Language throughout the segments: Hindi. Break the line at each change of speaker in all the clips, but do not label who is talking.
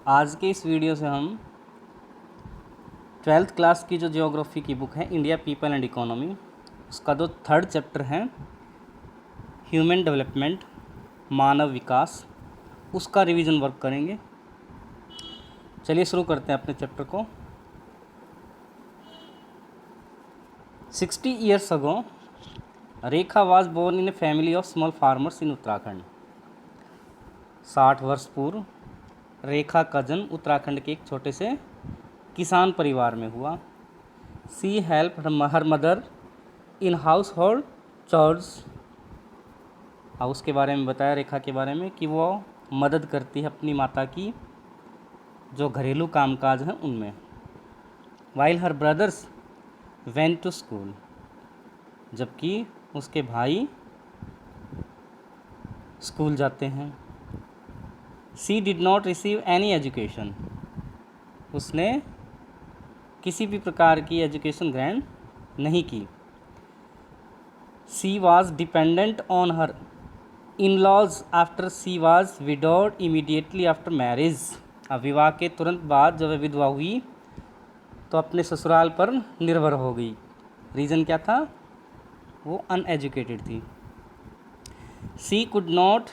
आज के इस वीडियो से हम 12th क्लास की जो ज्योग्राफी की बुक है इंडिया पीपल एंड इकोनॉमी, उसका जो 3rd चैप्टर है ह्यूमन डेवलपमेंट, मानव विकास, उसका रिवीजन वर्क करेंगे। चलिए शुरू करते हैं अपने चैप्टर को। 60 years ago, Rekha was born in a family of small farmers in Uttarakhand. 60 वर्ष पूर्व रेखा का जन्म उत्तराखंड के एक छोटे से किसान परिवार में हुआ। She help her mother in household chores. और उसके बारे में बताया, रेखा के बारे में, कि वो मदद करती है अपनी माता की जो घरेलू कामकाज हैं उनमें। While her brothers went to school, जबकि उसके भाई स्कूल जाते हैं। She did not receive any education, उसने किसी भी प्रकार की एजुकेशन ग्रहण नहीं की। She was dependent on her in laws after she was widowed immediately after marriage. अब विवाह के तुरंत बाद जब वह विधवा हुई तो अपने ससुराल पर निर्भर हो गई। रीज़न क्या था? वो अनएजुकेटेड थी। She could not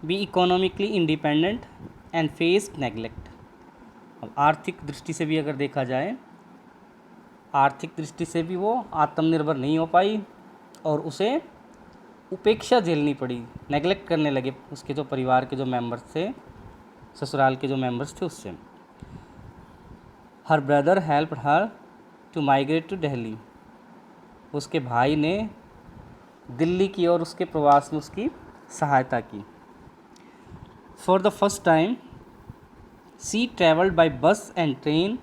be economically independent and faced neglect. अब आर्थिक दृष्टि से भी अगर देखा जाए, आर्थिक दृष्टि से भी वो आत्मनिर्भर नहीं हो पाई और उसे उपेक्षा झेलनी पड़ी। नेग्लेक्ट करने लगे उसके जो परिवार के जो मेंबर्स थे, ससुराल के जो मेंबर्स थे उससे। Her brother helped her to migrate to Delhi, उसके भाई ने दिल्ली की ओर उसके प्रवास में उसकी सहायता की। For the first time she travelled by bus and train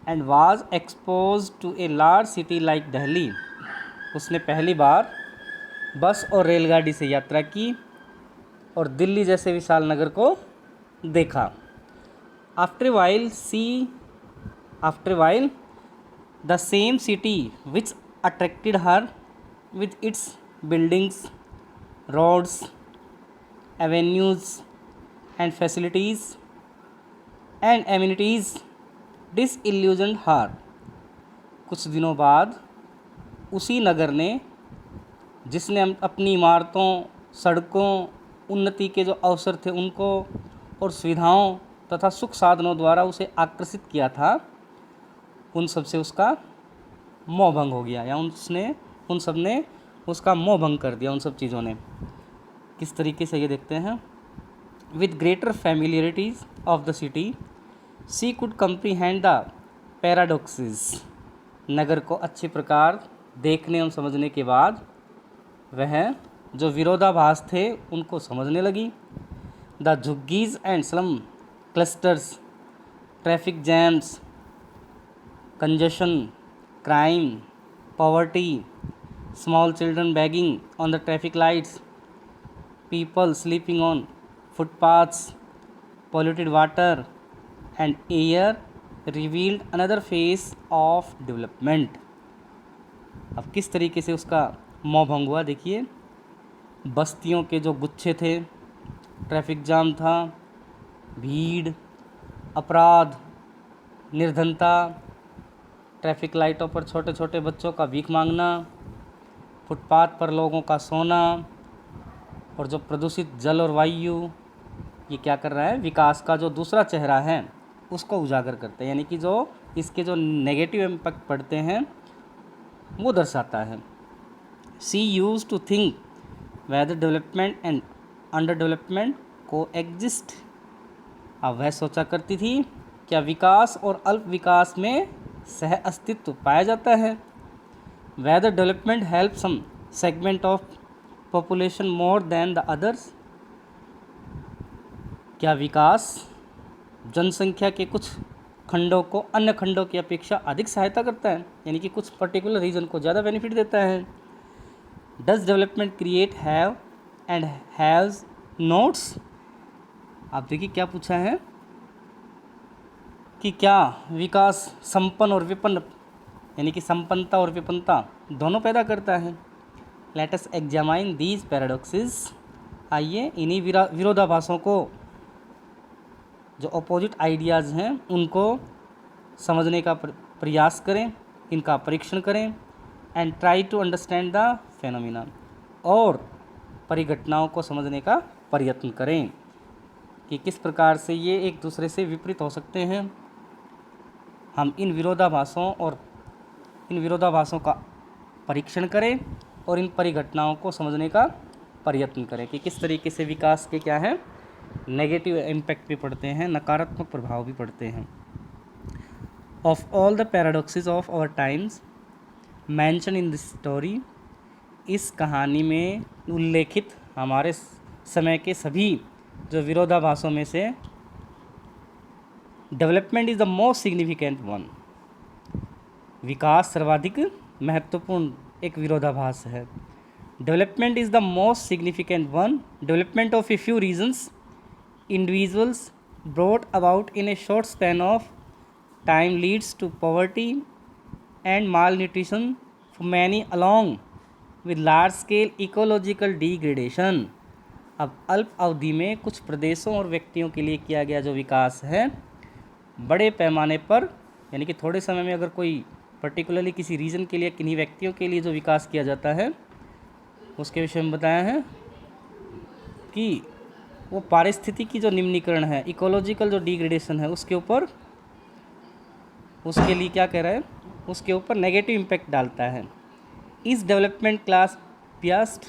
and was expose to a large city like Delhi. उसने पहली बार बस और रेलगाड़ी से यात्रा की और दिल्ली जैसे विशाल नगर को देखा। After while the same city which attracted her with its buildings, roads, avenues and facilities and amenities disillusioned her। कुछ दिनों बाद उसी नगर ने, जिसने अपनी इमारतों, सड़कों, उन्नति के जो अवसर थे उनको और सुविधाओं तथा सुख साधनों द्वारा उसे आकर्षित किया था, उन सब से उसका मोह भंग हो गया, या उन सब ने उसका मोह भंग कर दिया। उन सब चीज़ों ने किस तरीके से, ये देखते हैं। With greater familiarities of the city she could comprehend the paradoxes. नगर को अच्छी प्रकार देखने और समझने के बाद वह जो विरोधाभास थे उनको समझने लगी। The jhuggis and slum clusters, traffic jams, congestion, crime, poverty, small children begging on the traffic lights, people sleeping on footpaths, polluted water and air revealed another phase of development। अब किस तरीके से उसका मोह भंग हुआ, देखिए। बस्तियों के जो गुच्छे थे, ट्रैफिक जाम था, भीड़, अपराध, निर्धनता, ट्रैफिक लाइटों पर छोटे छोटे बच्चों का भीख मांगना, फुटपाथ पर लोगों का सोना और जो प्रदूषित जल और वायु, ये क्या कर रहा है? विकास का जो दूसरा चेहरा है उसको उजागर करते हैं, यानी कि जो इसके जो नेगेटिव इम्पैक्ट पड़ते हैं वो दर्शाता है। She use to think whether development and underdevelopment coexist. अब वह सोचा करती थी क्या विकास और अल्प विकास में सह अस्तित्व पाया जाता है। Whether development helps some segment of population more than the others। क्या विकास जनसंख्या के कुछ खंडों को अन्य खंडों की अपेक्षा अधिक सहायता करता है, यानी कि कुछ पर्टिकुलर रीजन को ज़्यादा बेनिफिट देता है। Does development create have and has notes. आप देखिए क्या पूछा है कि क्या विकास संपन्न और विपन्न, यानी कि संपन्नता और विपन्नता दोनों पैदा करता है। Let us examine these paradoxes. आइए इन्हीं विरोधाभासों को जो अपोजिट आइडियाज़ हैं उनको समझने का प्रयास करें, इनका परीक्षण करें and try to understand the phenomena, और परिघटनाओं को समझने का प्रयत्न करें कि किस प्रकार से ये एक दूसरे से विपरीत हो सकते हैं। हम इन विरोधाभासों का परीक्षण करें और इन परिघटनाओं को समझने का प्रयत्न करें कि किस तरीके से विकास के क्या है नेगेटिव इम्पैक्ट भी पड़ते हैं, नकारात्मक प्रभाव भी पड़ते हैं। Of all the paradoxes of our times mention in this story, इस कहानी में उल्लेखित हमारे समय के सभी जो विरोधाभासों में से development is the most significant one, विकास सर्वाधिक महत्वपूर्ण एक विरोधाभास है। Development is the most significant one, development of a few regions individuals brought about in a short span of time leads to poverty and malnutrition for many, along with large scale ecological degradation। अब अल्प अवधि में कुछ प्रदेशों और व्यक्तियों के लिए किया गया जो विकास है बड़े पैमाने पर, यानी कि थोड़े समय में अगर कोई पर्टिकुलरली किसी रीजन के लिए, किन्हीं व्यक्तियों के लिए जो विकास किया जाता है उसके विषय में बताया है कि वो पारिस्थितिकी जो निम्नीकरण है, इकोलॉजिकल जो डिग्रेडेशन है, उसके ऊपर, उसके लिए क्या कह रहा है, उसके ऊपर नेगेटिव इम्पैक्ट डालता है। इस डेवलपमेंट क्लास बियास्ड,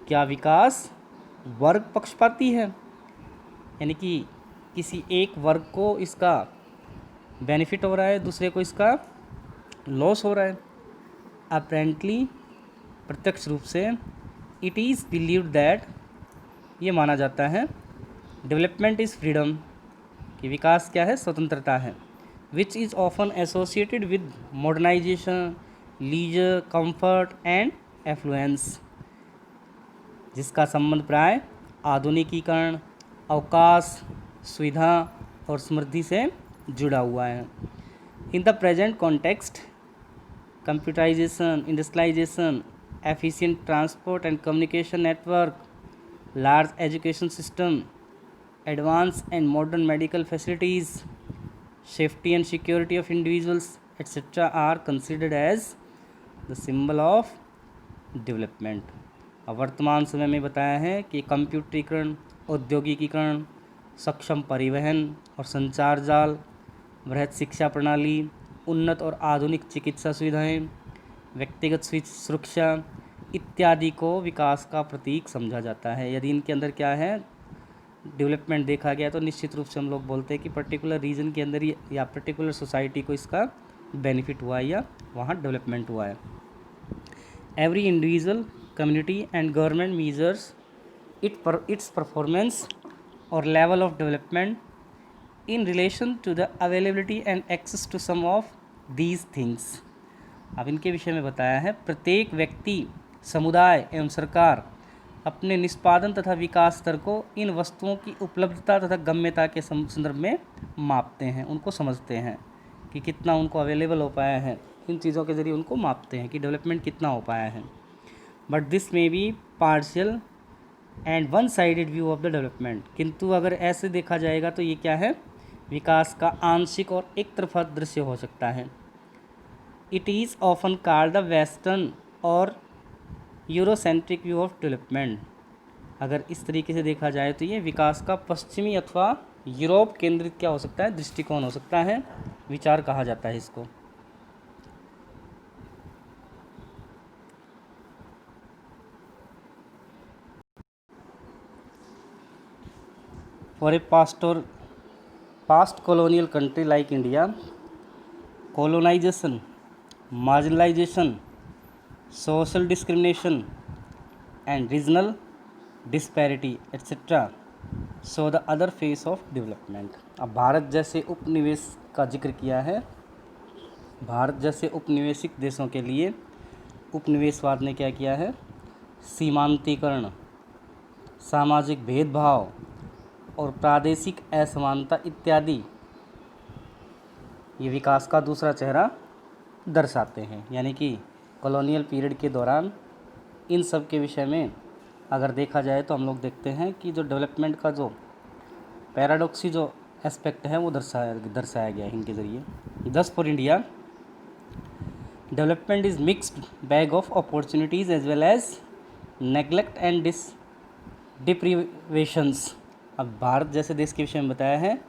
क्या विकास वर्ग पक्षपाती है, यानी कि किसी एक वर्ग को इसका बेनिफिट हो रहा है, दूसरे को इसका लॉस हो रहा है। अपेरेंटली, प्रत्यक्ष रूप से, इट इज़ बिलीव्ड दैट, ये माना जाता है, डेवलपमेंट इज़ फ्रीडम, कि विकास क्या है, स्वतंत्रता है। Which is often associated with modernisation, leisure, comfort and affluence, जिसका संबंध प्राय आधुनिकीकरण, अवकाश, सुविधा और समृद्धि से जुड़ा हुआ है। In the present context, computerisation, industrialisation, efficient transport and communication network, large education system, advanced and modern medical facilities, safety and security of individuals, etc. are considered as the symbol of development। अब वर्तमान समय में बताया है कि कंप्यूटरीकरण, औद्योगिकीकरण, सक्षम परिवहन और संचार जाल, वृहत शिक्षा प्रणाली, उन्नत और आधुनिक चिकित्सा सुविधाएं, व्यक्तिगत सुरक्षा इत्यादि को विकास का प्रतीक समझा जाता है। यदि इनके अंदर क्या है डेवलपमेंट देखा गया तो निश्चित रूप से हम लोग बोलते हैं कि पर्टिकुलर रीजन के अंदर या पर्टिकुलर सोसाइटी को इसका बेनिफिट हुआ है या वहाँ डेवलपमेंट हुआ है। Every individual, community and government measures its performance और level of development in relation to the availability and access to some of these things. अब इनके विषय में बताया है, प्रत्येक व्यक्ति, समुदाय एवं सरकार अपने निष्पादन तथा विकास स्तर को इन वस्तुओं की उपलब्धता तथा गम्यता के संदर्भ में मापते हैं, उनको समझते हैं कि कितना उनको अवेलेबल हो पाया है, इन चीज़ों के ज़रिए उनको मापते हैं कि डेवलपमेंट कितना हो पाया है। But this may be partial and one sided view of the development, किंतु अगर ऐसे देखा जाएगा तो ये क्या है, विकास का आंशिक और एक तरफा दृश्य हो सकता है। It is often called the western और यूरोसेंट्रिक व्यू ऑफ डेवलपमेंट। अगर इस तरीके से देखा जाए तो ये विकास का पश्चिमी अथवा यूरोप केंद्रित क्या हो सकता है, दृष्टिकोण हो सकता है, विचार कहा जाता है इसको। For a past colonial country like India, colonization, marginalization, social discrimination and regional disparity etc. so the other phase of development। अब भारत जैसे उपनिवेश का जिक्र किया है। भारत जैसे उपनिवेशिक देशों के लिए उपनिवेशवाद ने क्या किया है, सीमांतीकरण, सामाजिक भेदभाव और प्रादेशिक असमानता इत्यादि ये विकास का दूसरा चेहरा दर्शाते हैं। यानी कि कॉलोनियल पीरियड के दौरान इन सब के विषय में अगर देखा जाए तो हम लोग देखते हैं कि जो डेवलपमेंट का जो पैराडॉक्सी जो एस्पेक्ट है वो दर्शाया गया है इनके ज़रिए। Thus for India development is mixed bag of opportunities as well as neglect and deprivations. अब भारत जैसे देश के विषय में बताया है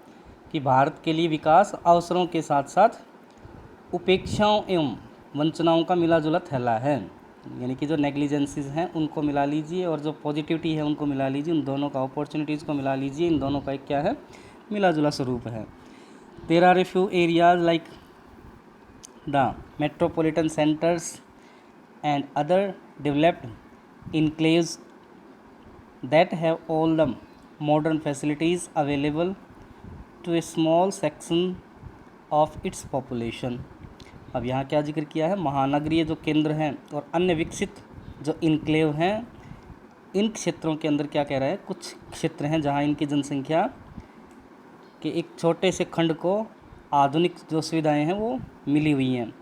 कि भारत के लिए विकास अवसरों के साथ साथ उपेक्षाओं एवं वंचनाओं का मिला जुला थैला है। यानी कि जो नेग्लिजेंसीज हैं उनको मिला लीजिए और जो पॉजिटिविटी है उनको मिला लीजिए, उन दोनों का अपॉर्चुनिटीज़ को मिला लीजिए, इन दोनों का एक क्या है, मिला जुला स्वरूप है। There are a few areas like the metropolitan centres and other developed enclaves that have all the modern facilities available to a small section of its population. अब यहाँ क्या जिक्र किया है, महानगरीय जो केंद्र हैं और अन्य विकसित जो इनक्लेव हैं, इन क्षेत्रों के अंदर क्या कह रहा है, कुछ क्षेत्र हैं जहाँ इनकी जनसंख्या के एक छोटे से खंड को आधुनिक जो सुविधाएं हैं वो मिली हुई हैं।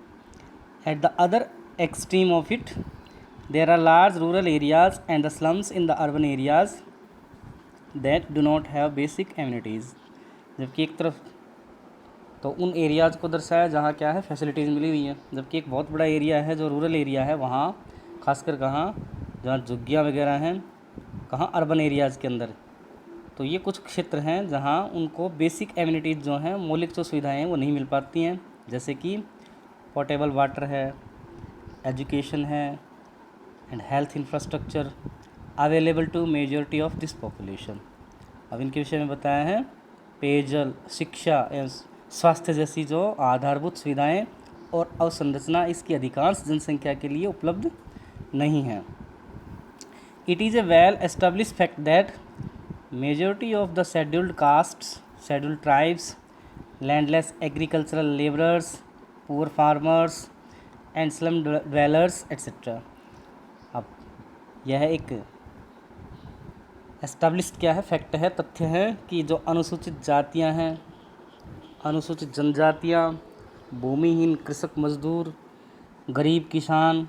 At the other extreme of it there are large rural areas and the slums in the urban areas that do not have basic amenities. जबकि एक तरफ तो उन एरियाज़ को दर्शाया जहाँ क्या है, फैसिलिटीज़ मिली हुई हैं, जबकि एक बहुत बड़ा एरिया है जो रूरल एरिया है, वहाँ खासकर कहाँ जहाँ झुग्गियाँ वगैरह हैं, कहाँ अर्बन एरियाज़ के अंदर। तो ये कुछ क्षेत्र हैं जहाँ उनको बेसिक एम्यूनिटीज़ जो हैं, मौलिक जो सुविधाएं हैं वो नहीं मिल पाती हैं, जैसे कि पोर्टेबल वाटर है, एजुकेशन है and health infrastructure available to majority of this population. अब इनके विषय में बताया है पेयजल, शिक्षा एवं स्वास्थ्य जैसी जो आधारभूत सुविधाएं और अवसंरचना इसकी अधिकांश जनसंख्या के लिए उपलब्ध नहीं है। It is a well established fact that majority of the scheduled castes, scheduled tribes, landless agricultural labourers, poor farmers and slum dwellers etcetera. अब यह एक एस्टेब्लिश्ड क्या है, फैक्ट है, तथ्य है कि जो अनुसूचित जातियां हैं, अनुसूचित जनजातियाँ, भूमिहीन कृषक मजदूर, गरीब किसान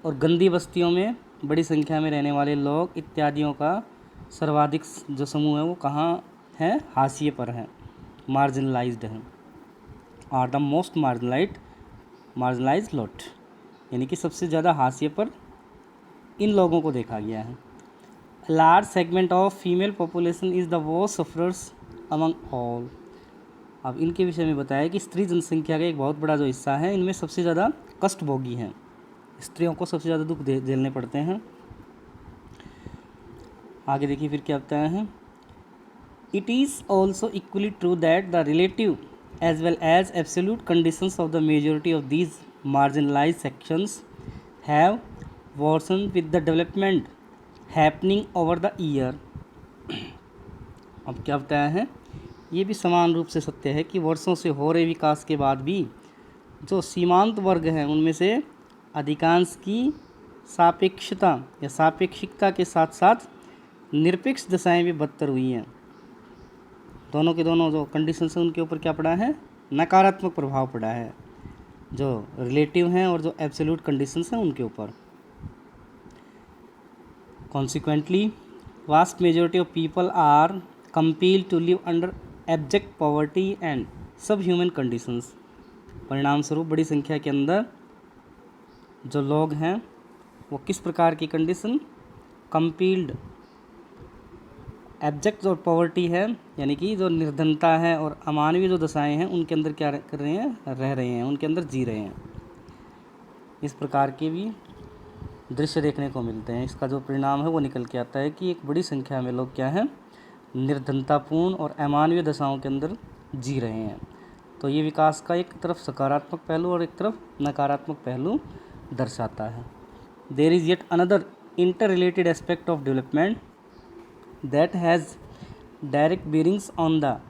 और गंदी बस्तियों में बड़ी संख्या में रहने वाले लोग इत्यादियों का सर्वाधिक जो समूह है वो कहाँ है, हाशिए पर हैं, मार्जिनलाइज्ड हैं, are the most marginalised lot. यानी कि सबसे ज़्यादा हाशिए पर इन लोगों को देखा गया है। Large segment of female population is the worst sufferers among all. अब इनके विषय में बताया कि स्त्री जनसंख्या का एक बहुत बड़ा जो हिस्सा है, इनमें सबसे ज़्यादा कष्टभोगी हैं, स्त्रियों को सबसे ज़्यादा दुख झेलने पड़ते हैं। आगे देखिए फिर क्या बताया है, it is also equally true that the relative as well as absolute conditions of the majority of these marginalise sections have worsened with the development happening over the year. अब क्या बताया है, ये भी समान रूप से सत्य है कि वर्षों से हो रहे विकास के बाद भी जो सीमांत वर्ग हैं उनमें से अधिकांश की सापेक्षता या सापेक्षिकता के साथ साथ निरपेक्ष दशाएं भी बदतर हुई हैं। दोनों के दोनों जो कंडीशंस हैं उनके ऊपर क्या पड़ा है, नकारात्मक प्रभाव पड़ा है, जो रिलेटिव हैं और जो एब्सोल्यूट कंडीशंस हैं उनके ऊपर। Consequently vast majority of people are compelled to live under abject poverty and subhuman conditions। परिणाम स्वरूप बड़ी संख्या के अंदर जो लोग हैं वो किस प्रकार की कंडीशन, कंपील्ड, एब्जेक्ट और पॉवर्टी है, यानी कि जो निर्धनता है और अमानवीय जो दशाएं हैं उनके अंदर क्या कर रहे हैं, रह रहे हैं, उनके अंदर जी रहे हैं। इस प्रकार के भी दृश्य देखने को मिलते हैं। इसका जो परिणाम है वो निकल के आता है कि एक बड़ी संख्या में लोग क्या हैं, निर्धनतापूर्ण और अमानवीय दशाओं के अंदर जी रहे हैं। तो ये विकास का एक तरफ सकारात्मक पहलू और एक तरफ नकारात्मक पहलू दर्शाता है। There is yet another interrelated aspect of development that has direct bearings on the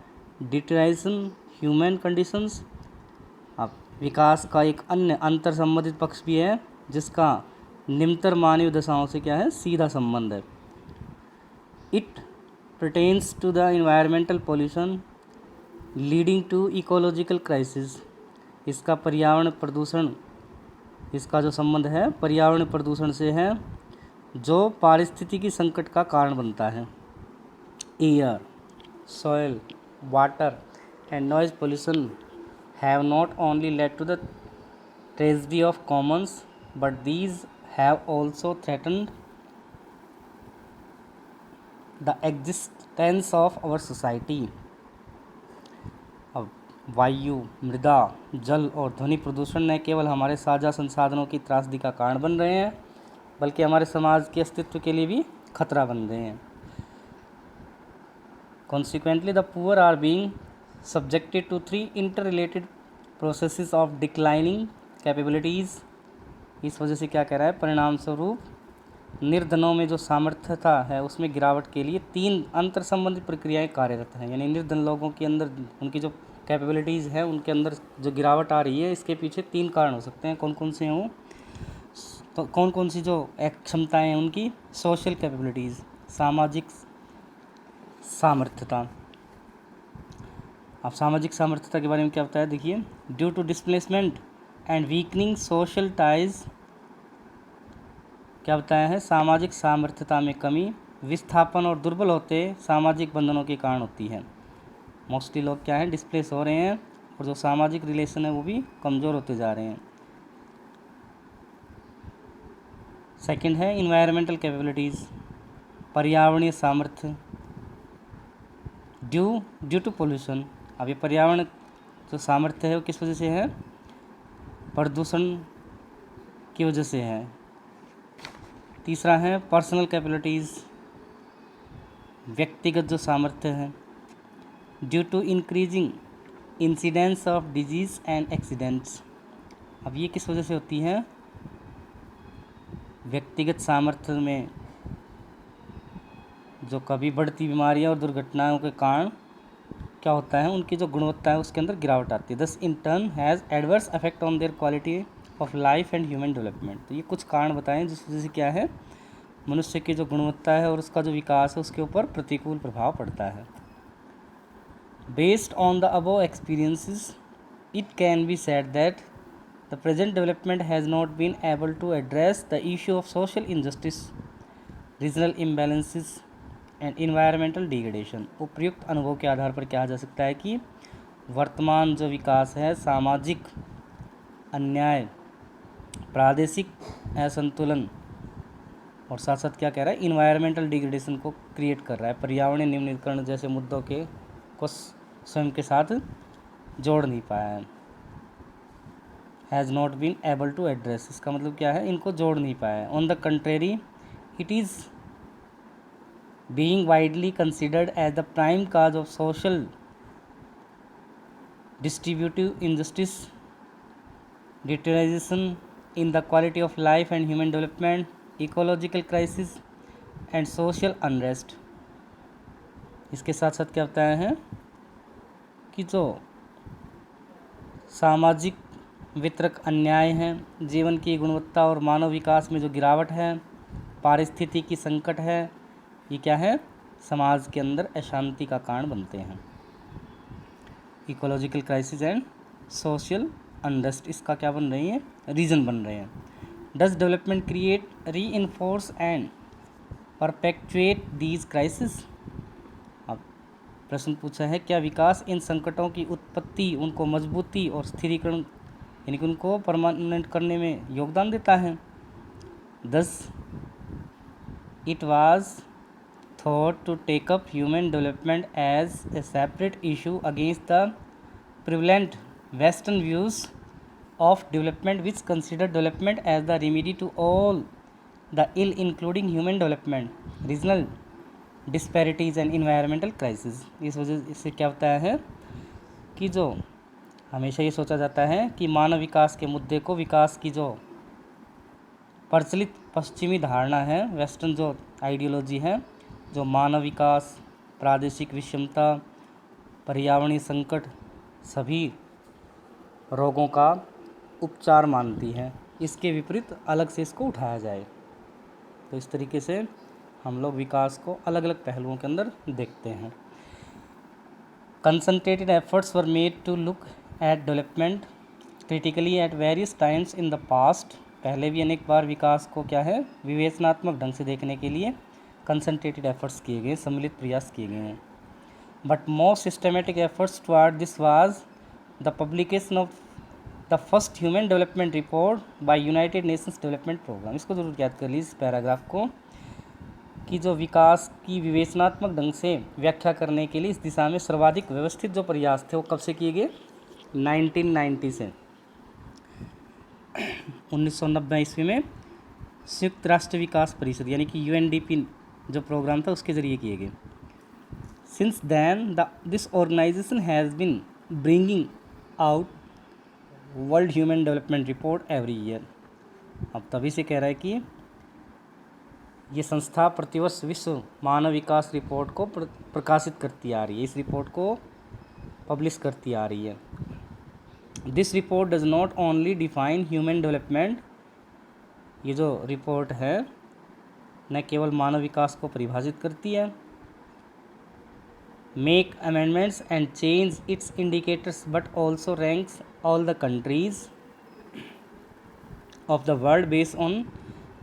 deterioration human conditions. अब विकास का एक अन्य अंतर संबंधित पक्ष भी है जिसका निम्नतर मानवीय दशाओं से क्या है, सीधा संबंध है। It pertains to the environmental pollution leading to ecological crisis। इसका पर्यावरण प्रदूषण, इसका जो संबंध है पर्यावरण प्रदूषण से है जो पारिस्थितिकी संकट का कारण बनता है। Air, soil, water, and noise pollution have not only led to the tragedy of commons, but these have also threatened the existence of our society. अब वायु, मृदा, जल और ध्वनि प्रदूषण न केवल हमारे साझा संसाधनों की त्रासदी का कारण बन रहे हैं, बल्कि हमारे समाज के अस्तित्व के लिए भी खतरा बन रहे हैं. Consequently, the poor are being subjected to three interrelated processes of declining capabilities. इस वजह से क्या कह रहा है, परिणाम स्वरूप निर्धनों में जो सामर्थ्यता है उसमें गिरावट के लिए तीन अंतर संबंधित प्रक्रियाएं कार्यरत हैं. यानी निर्धन लोगों के अंदर उनकी जो कैपेबिलिटीज़ है उनके अंदर जो गिरावट आ रही है, इसके पीछे तीन कारण हो सकते हैं. कौन कौन से हों, तो कौन कौन सी जो क्षमताएं हैं उनकी, सोशल कैपेबिलिटीज़, सामाजिक सामर्थ्यता. अब सामाजिक सामर्थ्यता के बारे में क्या बताया, देखिए. Due to displacement and weakening social ties, क्या बताया है, सामाजिक सामर्थ्यता में कमी विस्थापन और दुर्बल होते सामाजिक बंधनों के कारण होती है. मोस्टली लोग क्या हैं, डिस्प्लेस हो रहे हैं और जो सामाजिक रिलेशन है वो भी कमज़ोर होते जा रहे हैं. सेकंड है इन्वायरमेंटल कैपेबिलिटीज़, पर्यावरणीय सामर्थ्य. ड्यू टू पोल्यूशन, अब ये पर्यावरण जो सामर्थ्य है वो किस वजह से है, प्रदूषण की वजह से है. तीसरा है पर्सनल कैपेबिलिटीज़, व्यक्तिगत जो सामर्थ्य है. Due to increasing incidence of disease and accidents, अब ये किस वजह से होती है, व्यक्तिगत सामर्थ्य में जो कभी बढ़ती बीमारियां और दुर्घटनाओं के कारण क्या होता है, उनकी जो गुणवत्ता है उसके अंदर गिरावट आती है. दस in turn has adverse effect on their quality of life and human development. तो ये कुछ कारण बताएं जिस वजह से क्या है, मनुष्य की जो गुणवत्ता है और उसका जो विकास है उसके ऊपर प्रतिकूल प्रभाव पड़ता है. Based on the above experiences it can be said that the present development has not been able to address the issue of social injustice, regional imbalances and environmental degradation. उपयुक्त अनुभव के आधार पर कहा जा सकता है कि वर्तमान जो विकास है सामाजिक अन्याय, प्रादेशिक असंतुलन और साथ साथ क्या कह रहा है, इन्वायरमेंटल डिग्रेडेशन को क्रिएट कर रहा है. पर्यावरणीय निम्नीकरण जैसे मुद्दों के को स्वयं के साथ जोड़ नहीं पाया है. Has not been able to address, इसका मतलब क्या है, इनको जोड़ नहीं पाया है. On the contrary it is being widely considered as the prime cause of social distributive injustice, deterioration in the quality of life and human development, ecological crisis and social unrest. इसके साथ साथ क्या बताया है कि जो सामाजिक वितरक अन्याय है, जीवन की गुणवत्ता और मानव विकास में जो गिरावट है, पारिस्थितिकी संकट है, ये क्या है, समाज के अंदर अशांति का कारण बनते हैं. Ecological crisis and social unrest, इसका क्या बन रही है, रीज़न बन रहे हैं. डज डेवलपमेंट क्रिएट, री इन्फोर्स एंड परपेक्चुएट दीज क्राइसिस. अब प्रश्न पूछा है, क्या विकास इन संकटों की उत्पत्ति, उनको मजबूती और स्थिरीकरण यानी कि उनको परमानेंट करने में योगदान देता है. Thus it was thought to take up human development as a separate issue against the prevalent Western views of development, which consider development as the remedy to all the ill, including human development, regional disparities and environmental crisis. इस वजह से क्या होता है कि जो हमेशा ये सोचा जाता है कि मानव विकास के मुद्दे को, विकास की जो प्रचलित पश्चिमी धारणा है, वेस्टर्न जो आइडियोलॉजी है, जो मानव विकास, प्रादेशिक विषमता, पर्यावरणीय संकट सभी रोगों का उपचार मानती है, इसके विपरीत अलग से इसको उठाया जाए. तो इस तरीके से हम लोग विकास को अलग अलग पहलुओं के अंदर देखते हैं. Concentrated efforts were made to look at development critically at various times in the past. पहले भी अनेक बार विकास को क्या है, विवेचनात्मक ढंग से देखने के लिए कंसंट्रेटेड एफर्ट्स किए गए, सम्मिलित प्रयास किए गए हैं. but most systematic efforts toward this was the publication of the first human development report by United Nations Development Program। इसको जरूर याद कर लीजिए इस पैराग्राफ को, कि जो विकास की विवेचनात्मक ढंग से व्याख्या करने के लिए इस दिशा में सर्वाधिक व्यवस्थित जो प्रयास थे वो कब से किए गए, 1990 से 1990 ईस्वी में संयुक्त राष्ट्र विकास परिषद यानी कि UNDP जो प्रोग्राम था उसके ज़रिए किए गए। Since then this organisation has been bringing out world human development report every year. अब तभी से कह रहा है कि ये संस्था प्रतिवर्ष विश्व मानव विकास रिपोर्ट को प्रकाशित करती आ रही है, इस रिपोर्ट को पब्लिश करती आ रही है। This report does not only define human development, ये जो रिपोर्ट है न केवल मानव विकास को परिभाषित करती है, make amendments and change it's indicators, but also ranks all the countries of the world based on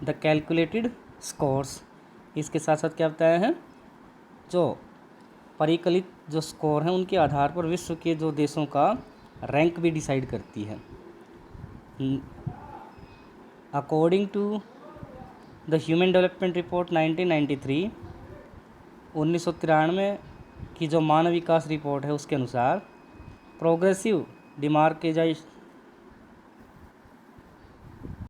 the calculated scores. इसके साथ साथ क्या बताया है, जो परिकलित जो स्कोर हैं उनके आधार पर विश्व के जो देशों का रैंक भी डिसाइड करती है। According to the human development report 1993, 1993 की जो मानव विकास रिपोर्ट है उसके अनुसार प्रोग्रेसिव